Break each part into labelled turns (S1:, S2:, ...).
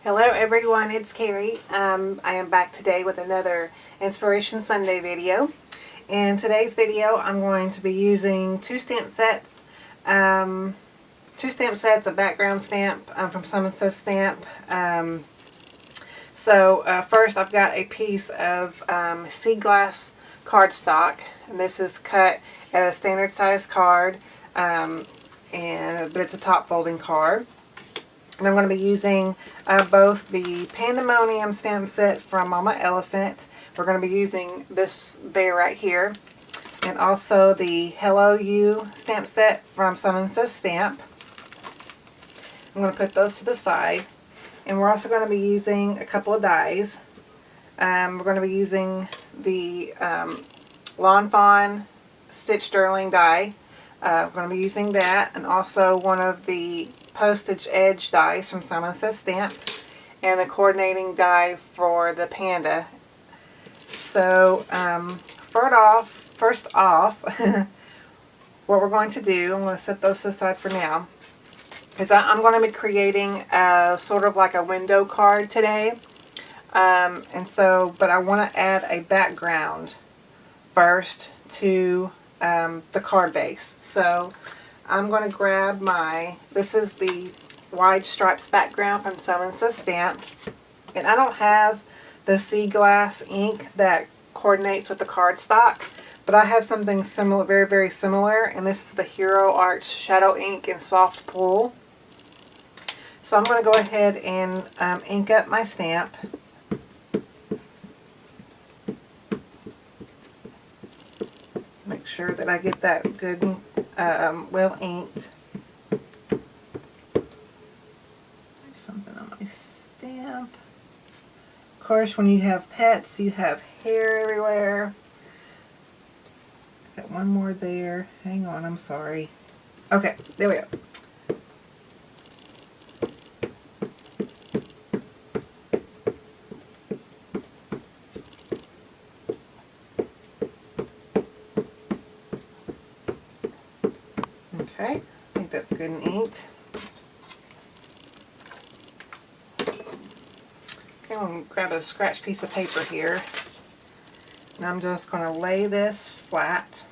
S1: Hello everyone, it's Carrie. I am back today with another Inspiration Sunday video. In today's video I'm going to be using two stamp sets, a background stamp from Simon Says Stamp. First I've got a piece of sea glass cardstock, and this is cut at a standard size card, but it's a top folding card. And I'm going to be using both the Pandemonium stamp set from Mama Elephant. We're going to be using this bear right here. And also the Hello You stamp set from Simon Says Stamp. I'm going to put those to the side. And we're also going to be using a couple of dies. We're going to be using the Lawn Fawn Stitch Sterling die. We're going to be using that. And also one of the postage edge dies from Simon Says Stamp, and the coordinating die for the panda. So first off what we're going to do, I'm going to set those aside for now, is I'm going to be creating a sort of like a window card today, but I want to add a background first to the card base. So I'm going to grab this is the Wide Stripes background from Simon Says Stamp. And I don't have the sea glass ink that coordinates with the cardstock, but I have something similar, very, very similar. And this is the Hero Arch Shadow Ink in Soft Pull. So I'm going to go ahead and ink up my stamp. Make sure that I get that good well inked. There's something on my stamp. Of course, when you have pets, you have hair everywhere. Got one more there. Hang on, I'm sorry. Okay, there we go. Okay, I think that's good and inked. Okay, I'm going to grab a scratch piece of paper here, and I'm just going to lay this flat.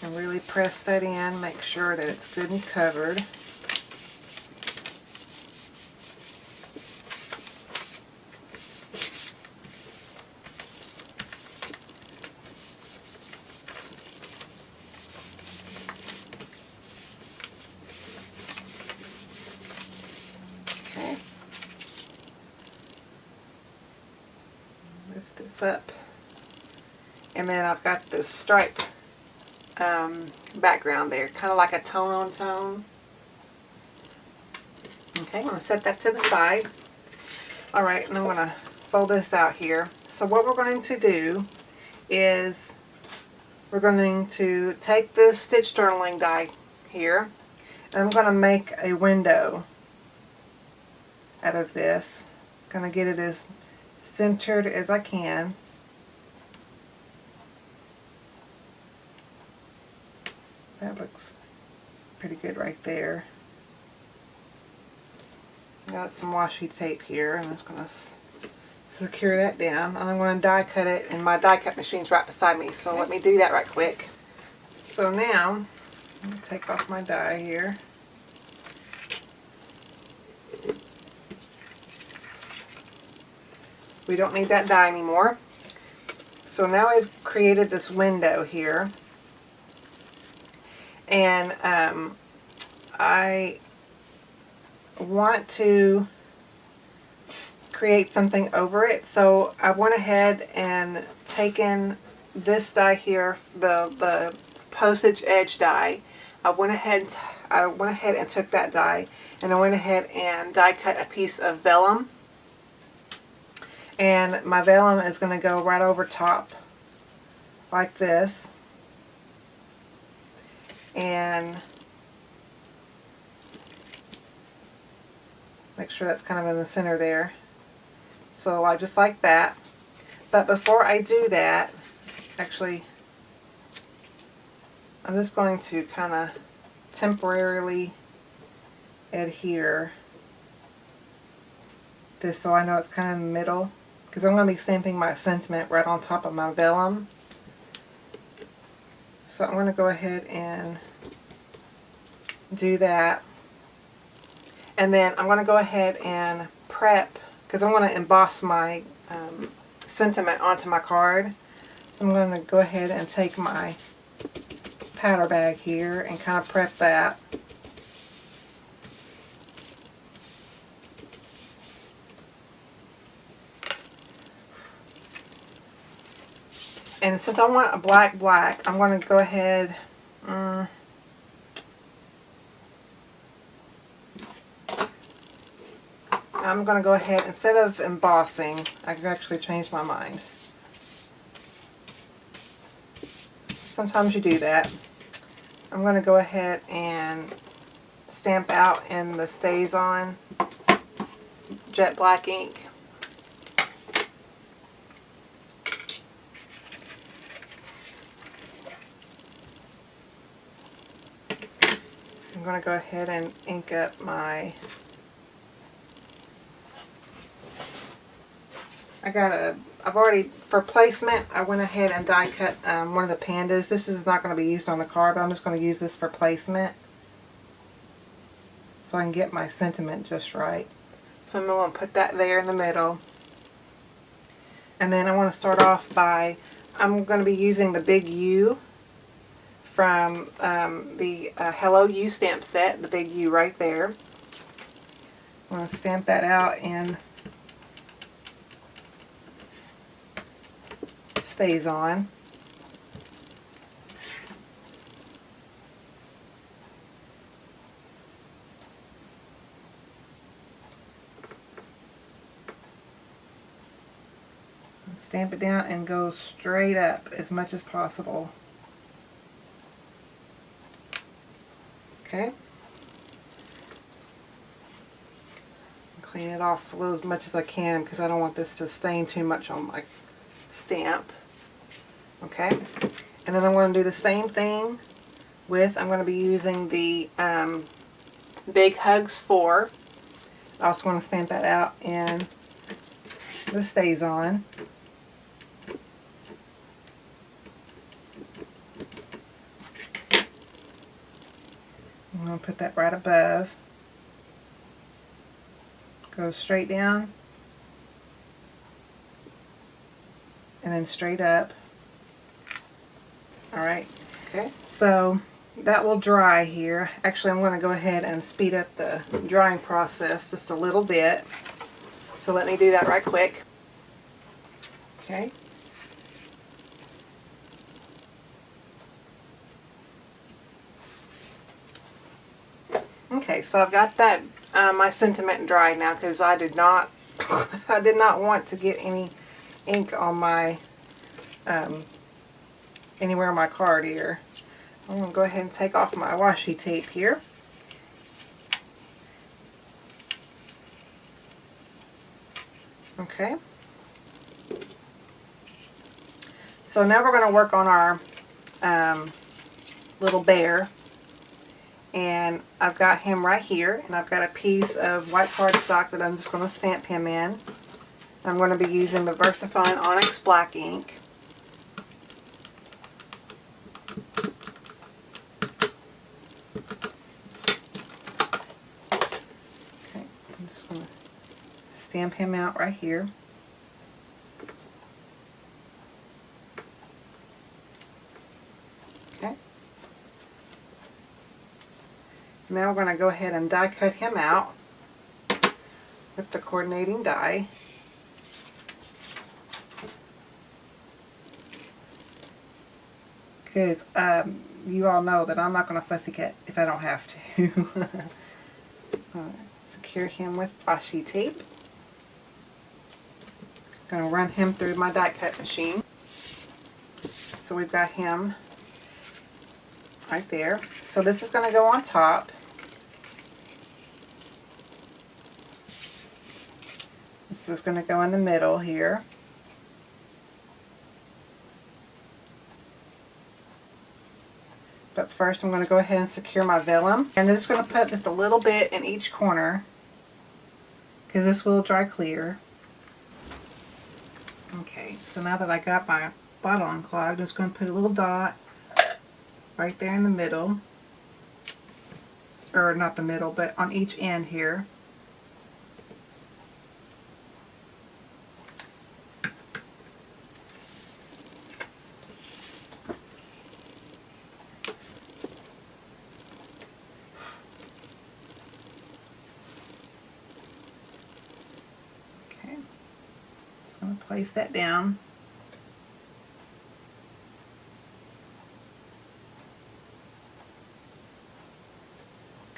S1: And really press that in, make sure that it's good and covered. Lift this up, and then I've got this stripe background there, kind of like a tone on tone. Okay, I'm going to set that to the side. Alright, and I'm going to fold this out here. So what we're going to do is we're going to take this Stitch Journaling die here, and I'm going to make a window out of this. I'm going to get it as centered as I can. That looks pretty good right there. Got some washi tape here. I'm just going to secure that down, and I'm going to die cut it, and my die cut machine's right beside me, so let me do that right quick. So now I'm going to take off my die here. We don't need that die anymore. So now I've created this window here, and I want to create something over it. So I went ahead and taken this die here, the postage edge die. I went ahead and took that die, and I went ahead and die cut a piece of vellum. And my vellum is going to go right over top like this. And Make sure that's kind of in the center there. So just like that. But before I do that, actually, I'm just going to kind of temporarily adhere this so I know it's kind of in the middle, because I'm going to be stamping my sentiment right on top of my vellum. So I'm going to go ahead and do that. And then I'm going to go ahead and prep, because I'm going to emboss my sentiment onto my card. So I'm going to go ahead and take my powder bag here and kind of prep that. And since I want a black, I'm going to go ahead, I'm going to go ahead, instead of embossing, I can actually change my mind. Sometimes you do that. I'm going to go ahead and stamp out in the StazOn jet black ink. I'm going to go ahead and ink up my, I've already, for placement, I went ahead and die cut one of the pandas. This is not going to be used on the card, but I'm just going to use this for placement so I can get my sentiment just right. So I'm going to put that there in the middle. And then I want to start off by, I'm going to be using the big U from the Hello U stamp set, the big U right there. I'm going to stamp that out in StazOn. Stamp it down and go straight up as much as possible. Okay. Clean it off as much as I can because I don't want this to stain too much on my stamp. Okay. And then I'm going to do the same thing with, I'm going to be using the Big Hugs 4. I also want to stamp that out in the StazOn. I'm going to put that right above. Go straight down. And then straight up. Alright. Okay. So that will dry here. Actually, I'm going to go ahead and speed up the drying process just a little bit. So let me do that right quick. Okay. Okay, so I've got that my sentiment dried now because I did not I did not want to get any ink on my anywhere on my card here. I'm going to go ahead and take off my washi tape here. Okay. So now we're going to work on our little bear. And I've got him right here, and I've got a piece of white cardstock that I'm just going to stamp him in. I'm going to be using the VersaFine Onyx Black ink. Okay, I'm just going to stamp him out right here. Okay. Now we're going to go ahead and die cut him out with the coordinating die. Because you all know that I'm not going to fussy cut if I don't have to. Secure him with washi tape. Going to run him through my die cut machine. So we've got him right there. So this is going to go on top. This is going to go in the middle here. But first I'm going to go ahead and secure my vellum. And I'm just going to put just a little bit in each corner because this will dry clear. Okay, so now that I got my bottle unclogged, I'm just going to put a little dot right there in the middle. Or not the middle, but on each end here. I'm going to place that down.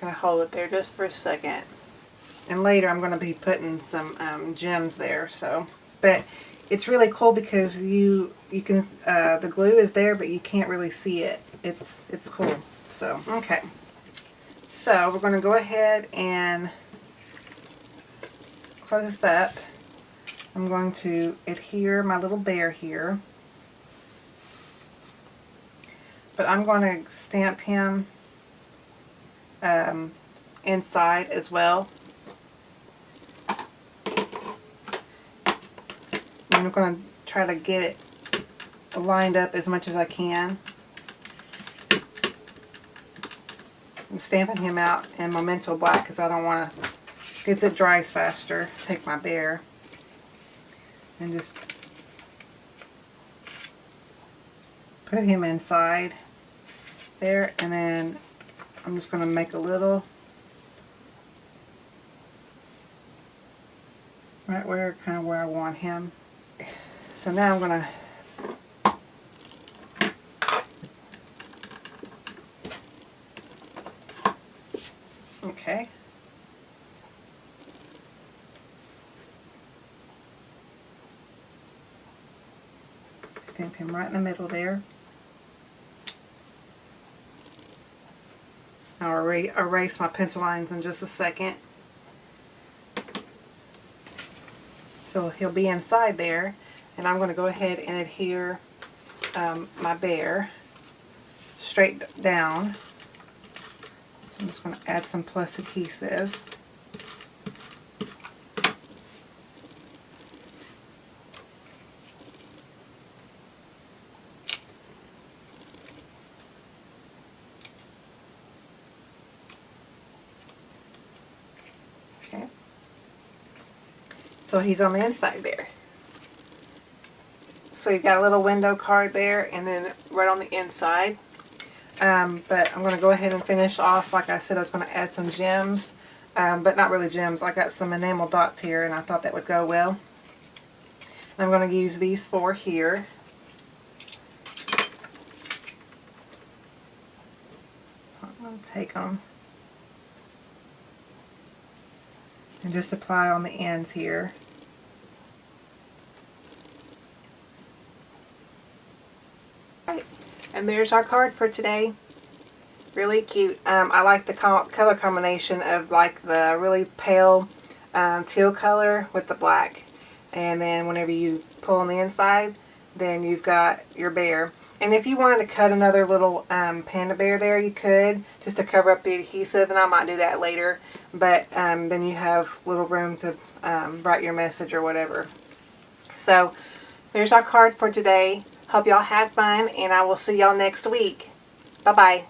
S1: Gonna hold it there just for a second. And later I'm going to be putting some gems there. So, but it's really cool because you can the glue is there, but you can't really see it. It's cool. So okay. So we're going to go ahead and close this up. I'm going to adhere my little bear here, but I'm going to stamp him inside as well. And I'm going to try to get it lined up as much as I can. I'm stamping him out in Memento Black because I don't want to, because it dries faster, take my bear. And just put him inside there, and then I'm just going to make a little right where, kind of where I want him. So now I'm going to, okay. Stamp him right in the middle there. I'll erase my pencil lines in just a second. So he'll be inside there, and I'm going to go ahead and adhere my bear straight down. So I'm just going to add some plus adhesive. Okay. So he's on the inside there. So you've got a little window card there, and then right on the inside. But I'm going to go ahead and finish off. Like I said, I was going to add some gems, but not really gems. I got some enamel dots here, and I thought that would go well. And I'm going to use these 4 here. So I'm going to take them and just apply on the ends here. Right. And there's our card for today. Really cute. I like the color combination of like the really pale teal color with the black. And then whenever you pull on the inside, then you've got your bear. And if you wanted to cut another little panda bear there, you could, just to cover up the adhesive, and I might do that later. But then you have little room to write your message or whatever. So there's our card for today. Hope y'all had fun, and I will see y'all next week. Bye-bye.